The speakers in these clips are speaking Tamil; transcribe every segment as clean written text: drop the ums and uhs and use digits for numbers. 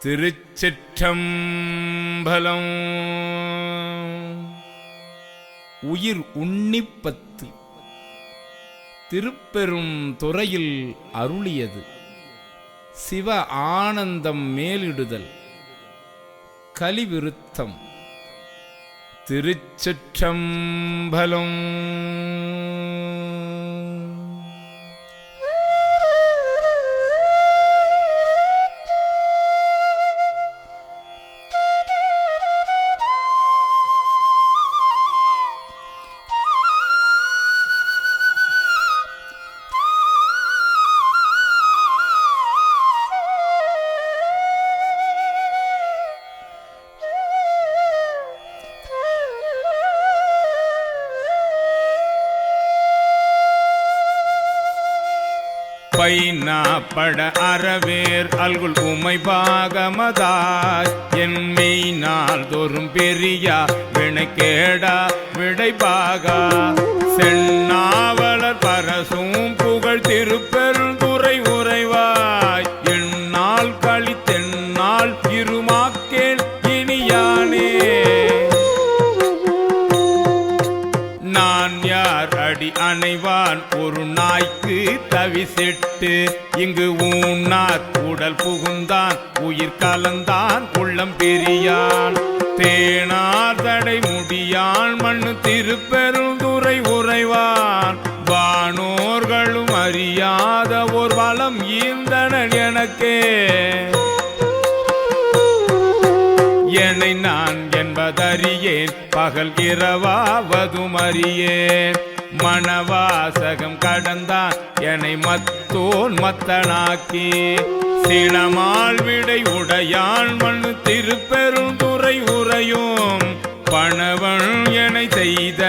திருச்சிற்றம்பலம். உயிர் உன்னிப்பத்து திருப்பெரும் துறையில் அருளியது. சிவ ஆனந்தம் மேலிடுதல் கலிவிருத்தம். திருச்சிற்றம்பலம். பைனா பட அறவேர் அல்குல் உமை பாகமதாய் என் மெய்நாள் தோறும் பெரியா வினைக்கேடா விடைபாகா சென்னாவலர் பரசும் புகழ் திருப்பெருந்துறை உறைவாய் என்னால் கழித்தென்னால் இருமாக்கேன் இனியானே. நான் யார் அடி அணைவான் ஒரு நாய்க்கு தவிசிட்டு இங்கு ஊனார் உடல் புகுந்தான் உயிர் கலந்தான் உள்ளம் பெரியான் தேனார் தடை முடியான் மண்ணு திருப்பெருந்துறை உறைவான் வானோர்களும் அறியாத ஓர் வளம் ஈந்தனன் எனக்கே. என்னை நான் என்பதறியேன் பகல் இரவாவதும் அறியேன் மணவாசகம் கடந்தான் என்னை மத்தோன் மத்தனாக்கி சினமால் விடை உடையான் மண்ணு திருப்பெருந்துறை உறையும் பணவன் என்னை செய்த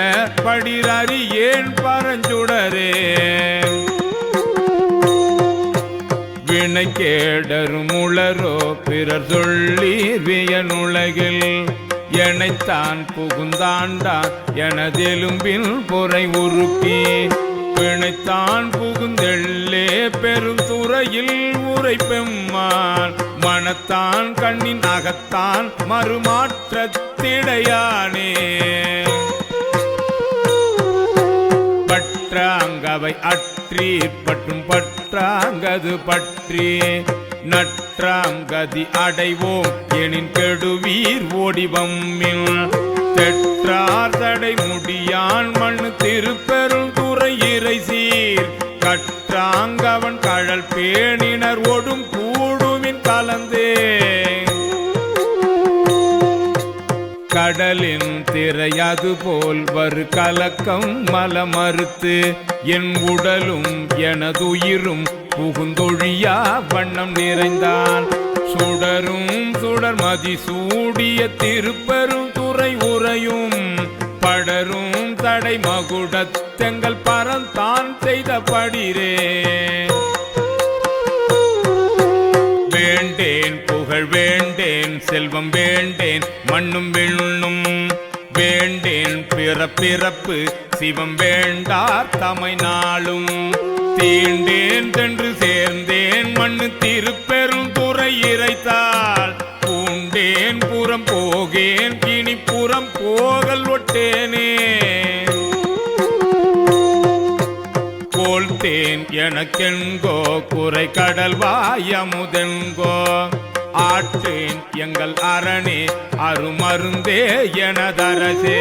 படிரறியேன் பரஞ்சுடரே. வினை கேடரும் உளரோ பிறர் சொல்லி வியனுலகில் எனைத்தான் புகுந்தாண்டான் எனதெலும்பில் பொறை உருக்கி பிணைத்தான் புகுந்தெள்ளே பெருந்துறையில் உரை பெம்மான் மனத்தான் கண்ணின் அகத்தான் மறுமாற்றத்திடையானே. பற்றாங்கவை அற்றீர் பற்றும் பற்றாங்கது பற்றி நற்றாங்கதி அடைவோம் எனின் கெடுவீர் ஓடிவம்மில் தெற்றார் தடை முடியான் மண்ணு திருப்பெருந்துறை இறை சீர் கற்றாங்கவன் கழல் பேணினர் ஒடும் கூடுமின் கலந்தே. கடலின் திரையது போல் வரு கலக்கம் மலமறுத்து என் உடலும் எனதுயிரும் புகுந்தொழியா வண்ணம் நிறைந்தான் சுடரும் சுடர் மதி சூடிய திருப்பெருந்துறை உறையும் படரும் தடை மகுடத்தெங்கள் பரந்தான் செய்த படிரே. வேண்டேன் புகழ் வேண்டேன் செல்வம் வேண்டேன் மண்ணும் விண்ணும் வேண்டேன் பிறப்பிறப்பு சிவம் வேண்டார் தமை நாளும் தீண்டேன் சென்று சேர்ந்தேன் மண்ணு திருப்பெருந்துறை இறைத்தாள் பூண்டேன் புறம் போகேன் இனி புறம் போகல் ஒட்டேனே. கோல்தேன் எனக்கென்கோ குறை கடல் வாயமுதென்கோ ஆற்றேன் எங்கள் அரணே அருமருந்தே எனதரசே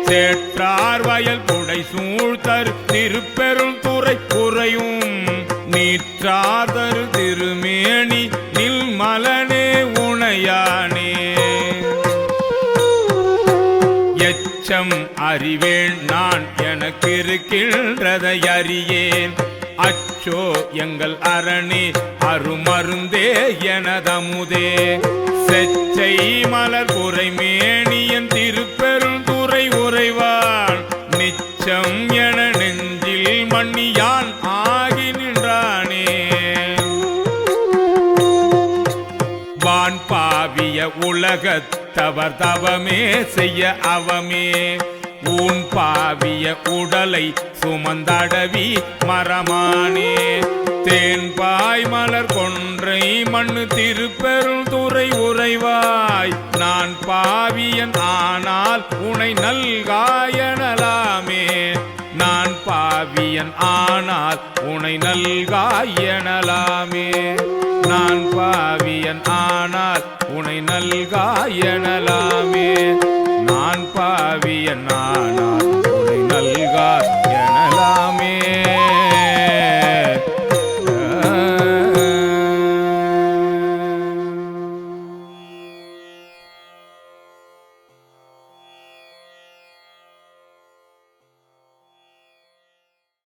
சேற்றார் வயல் புடை சூழ்த்தரு திருப்பெருந்துறை குறையும் நீற்றாதரு திருமேனி நில் மலனே உணையானே. எச்சம் அறிவேன் நான் எனக்கு இருக்கின்றதை அறியேன் அச்சோ எங்கள் அரணே அருமருந்தே எனதமுதே செச்சை மலர் குறை மேனியன் திருப்பெருந்துறை உறைவான் நிச்சம் என நெஞ்சில் மண்ணியான் ஆகி நின்றானே. வான் பாவிய உலகத்தவர் தவமே செய்ய அவமே ஊன் பாவிய உடலை சுமந்தடவி மரமானே தேன்பாய் மலர் கொன்றை மண்ணு திருப்பெருந்துறை உறைவாய் நான் பாவியன் ஆனால் உனை நல்காயனலாமே நான் பாவியன் ஆனால் உனை நல்காயனலாமே நான் பாவியன் ஆனால் உனை நல்காயனலாமே நான் பாவியன் ஆனால்